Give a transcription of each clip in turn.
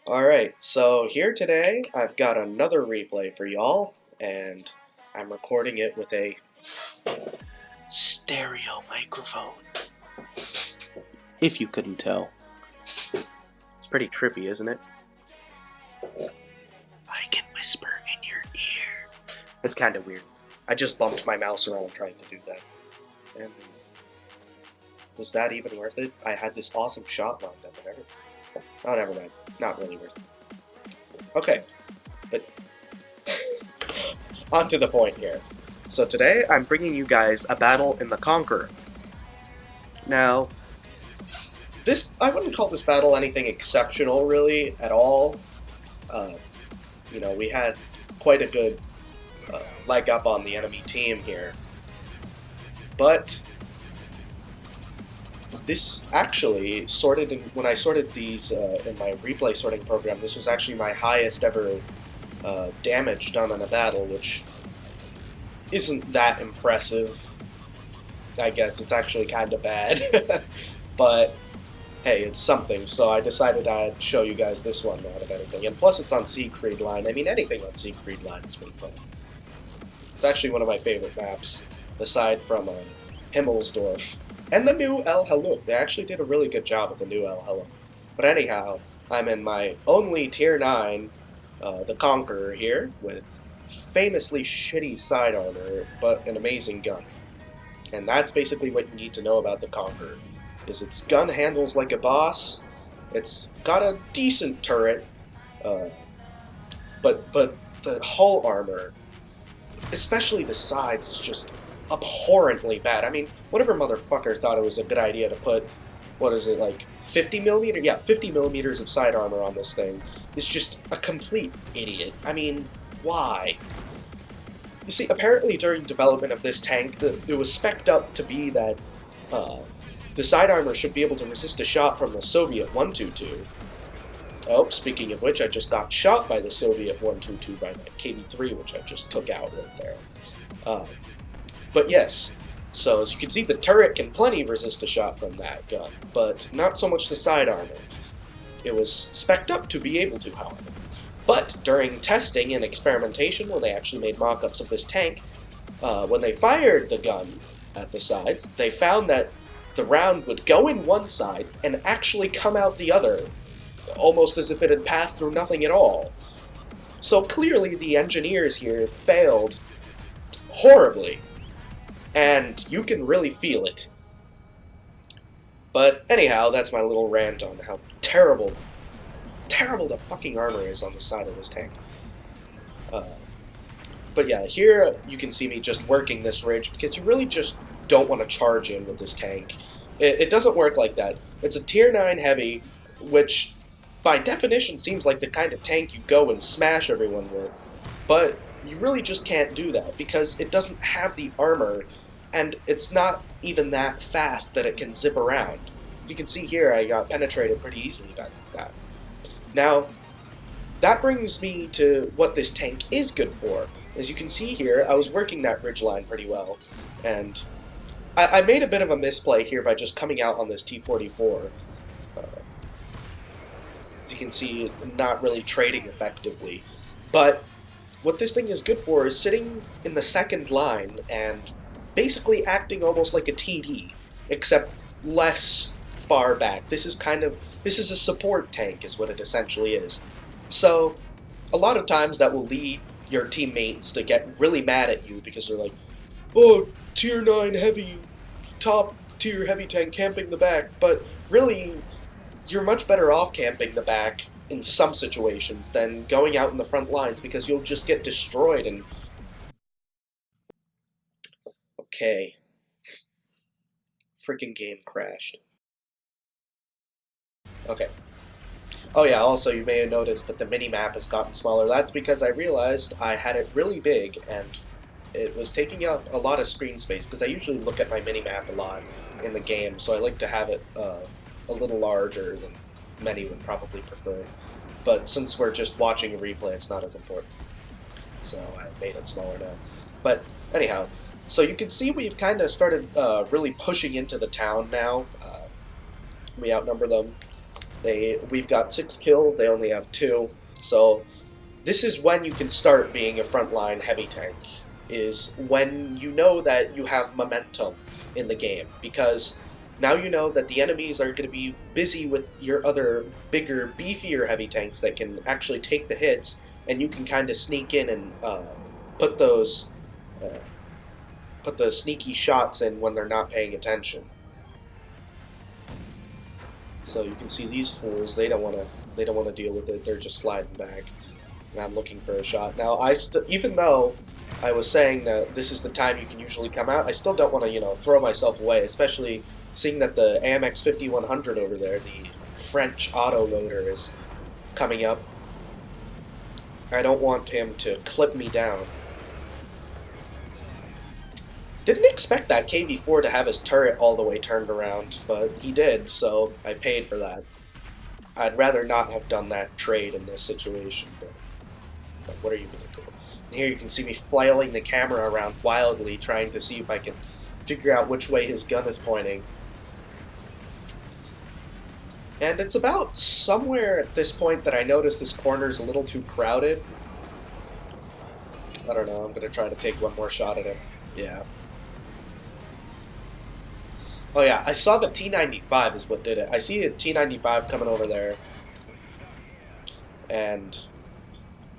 Alright, so here today I've got another replay for y'all, and I'm recording it with a stereo microphone. If you couldn't tell. It's pretty trippy, isn't it? I can whisper in your ear. It's kind of weird. I just bumped my mouse around trying to do that. And was that even worth it? I had this awesome shot lined up and everything. Oh, never mind. Not really worth it. Okay, but on to the point here. So today, I'm bringing you guys a battle in the Conqueror. Now, I wouldn't call this battle anything exceptional, really, at all. We had quite a good leg up on the enemy team here. But this actually when I sorted these in my replay sorting program, this was actually my highest ever damage done in a battle, which isn't that impressive. I guess it's actually kind of bad, but hey, it's something, so I decided I'd show you guys this one out of anything. And plus it's on Siegfried line. I mean, anything on Siegfried line is pretty fun. It's actually one of my favorite maps, aside from Himmelsdorf. And the new El Haluf. They actually did a really good job with the new El Haluf. But anyhow, I'm in my only Tier 9, the Conqueror here, with famously shitty side armor, but an amazing gun. And that's basically what you need to know about the Conqueror. Is its gun handles like a boss, it's got a decent turret, but the hull armor, especially the sides, is just abhorrently bad. I mean, whatever motherfucker thought it was a good idea to put, what is it, like 50 millimeter? Yeah, 50 millimeters of side armor on this thing is just a complete idiot. I mean, why? You see, apparently during development of this tank, it was spec'd up to be that the side armor should be able to resist a shot from the Soviet 122. Oh, speaking of which, I just got shot by the Soviet 122 by my KD3, which I just took out right there. But yes, so as you can see, the turret can plenty resist a shot from that gun, but not so much the side armor. It was spec'd up to be able to, however. But during testing and experimentation, when they actually made mock-ups of this tank, when they fired the gun at the sides, they found that the round would go in one side and actually come out the other, almost as if it had passed through nothing at all. So clearly the engineers here failed horribly. And you can really feel it. But anyhow, that's my little rant on how terrible the fucking armor is on the side of this tank. But yeah, here you can see me just working this ridge, because you really just don't want to charge in with this tank. It doesn't work like that. It's a Tier 9 heavy, which by definition seems like the kind of tank you go and smash everyone with. But you really just can't do that, because it doesn't have the armor, and it's not even that fast that it can zip around. You can see here I got penetrated pretty easily by that. Now, that brings me to what this tank is good for. As you can see here, I was working that ridgeline pretty well, and I made a bit of a misplay here by just coming out on this T-44. As you can see, not really trading effectively. But what this thing is good for is sitting in the second line and basically acting almost like a TD, except less far back. This is a support tank is what it essentially is. So a lot of times that will lead your teammates to get really mad at you because they're like, oh, Tier 9 heavy, top tier heavy tank camping the back, but really you're much better off camping the back in some situations than going out in the front lines, because you'll just get destroyed. And okay, freaking game crashed. Okay. Oh yeah, also you may have noticed that the mini-map has gotten smaller. That's because I realized I had it really big and it was taking up a lot of screen space, because I usually look at my mini-map a lot in the game, so I like to have it a little larger than many would probably prefer. But since we're just watching a replay, it's not as important. So I made it smaller now. But anyhow, so you can see we've kind of started really pushing into the town now. We outnumber them We've got 6 kills, they only have 2. So this is when you can start being a frontline heavy tank, is when you know that you have momentum in the game, because now you know that the enemies are going to be busy with your other bigger, beefier heavy tanks that can actually take the hits, and you can kind of sneak in and put those uh, put the sneaky shots in when they're not paying attention. So you can see these fools, they don't want to deal with it. They're just sliding back. And I'm looking for a shot. Now, even though I was saying that this is the time you can usually come out, I still don't want to, throw myself away, especially seeing that the AMX 5100 over there, the French autoloader, is coming up. I don't want him to clip me down. Didn't expect that KV-4 to have his turret all the way turned around, but he did, so I paid for that. I'd rather not have done that trade in this situation, but what are you going to do? And here you can see me flailing the camera around wildly, trying to see if I can figure out which way his gun is pointing. And it's about somewhere at this point that I notice this corner is a little too crowded. I don't know, I'm going to try to take one more shot at him. Yeah. Oh yeah, I saw the T-95 is what did it. I see a T-95 coming over there. And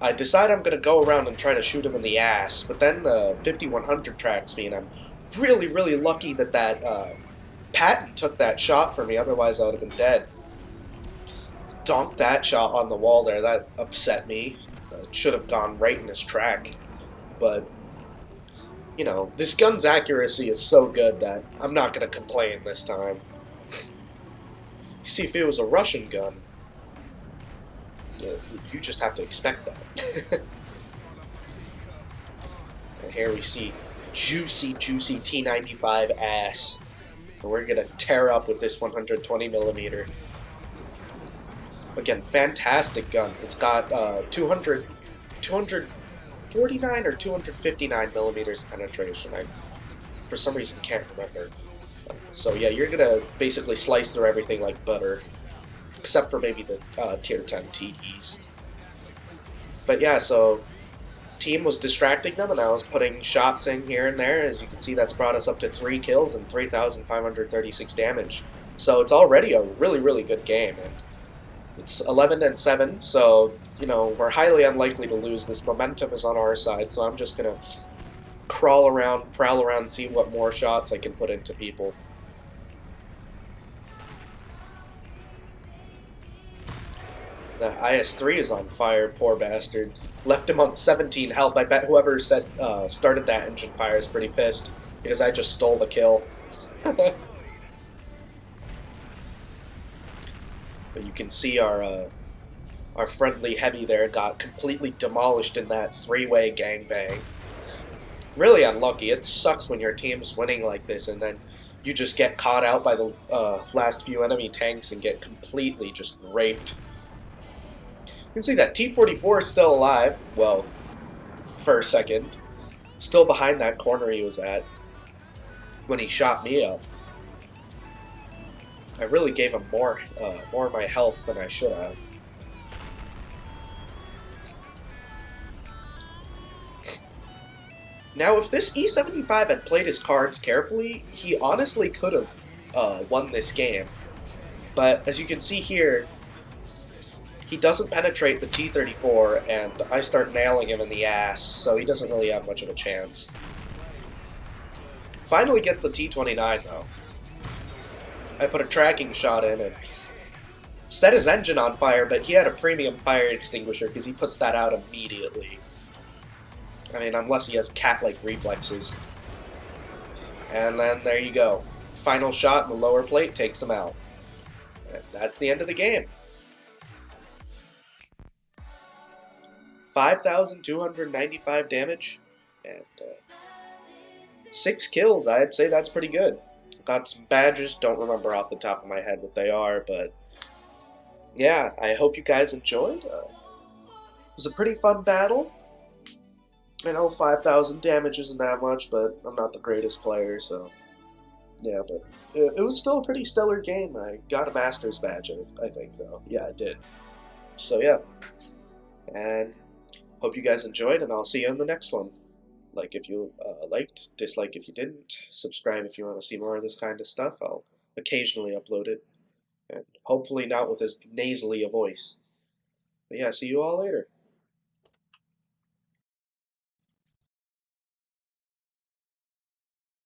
I decide I'm going to go around and try to shoot him in the ass. But then the 5100 tracks me, and I'm really, really lucky that Patton took that shot for me. Otherwise I would have been dead. Donked that shot on the wall there. That upset me. It should have gone right in his track. But this gun's accuracy is so good that I'm not going to complain this time. You see, if it was a Russian gun, you just have to expect that. And here we see juicy, juicy T-95 ass. And we're going to tear up with this 120mm. Again, fantastic gun. It's got 249 or 259 millimeters penetration. I, for some reason, can't remember. So yeah, you're gonna basically slice through everything like butter, except for maybe the tier 10 TDs. But yeah, so team was distracting them, and I was putting shots in here and there. As you can see, that's brought us up to 3 kills and 3,536 damage. So it's already a really, really good game. And it's 11-7, so we're highly unlikely to lose. This momentum is on our side, so I'm just gonna prowl around, see what more shots I can put into people. The IS-3 is on fire, poor bastard. Left him on 17 health. I bet whoever said started that engine fire is pretty pissed because I just stole the kill. But you can see our friendly heavy there got completely demolished in that 3-way gangbang. Really unlucky. It sucks when your team's winning like this and then you just get caught out by the last few enemy tanks and get completely just raped. You can see that T-44 is still alive. Well, for a second. Still behind that corner he was at when he shot me up. I really gave him more of my health than I should have. Now, if this E75 had played his cards carefully, he honestly could have won this game. But as you can see here, he doesn't penetrate the T-34, and I start nailing him in the ass, so he doesn't really have much of a chance. Finally gets the T-29, though. I put a tracking shot in and set his engine on fire, but he had a premium fire extinguisher because he puts that out immediately. I mean, unless he has cat-like reflexes. And then there you go. Final shot in the lower plate takes him out. And that's the end of the game. 5,295 damage and 6 kills. I'd say that's pretty good. Got some badges, don't remember off the top of my head what they are, but yeah, I hope you guys enjoyed. It was a pretty fun battle. I know 5,000 damage isn't that much, but I'm not the greatest player, so Yeah, but it was still a pretty stellar game. I got a master's badge, I think, though. Yeah, I did. So yeah, and hope you guys enjoyed, and I'll see you in the next one. Like if you liked, dislike if you didn't, subscribe if you want to see more of this kind of stuff. I'll occasionally upload it, and hopefully not with as nasally a voice. But yeah, see you all later.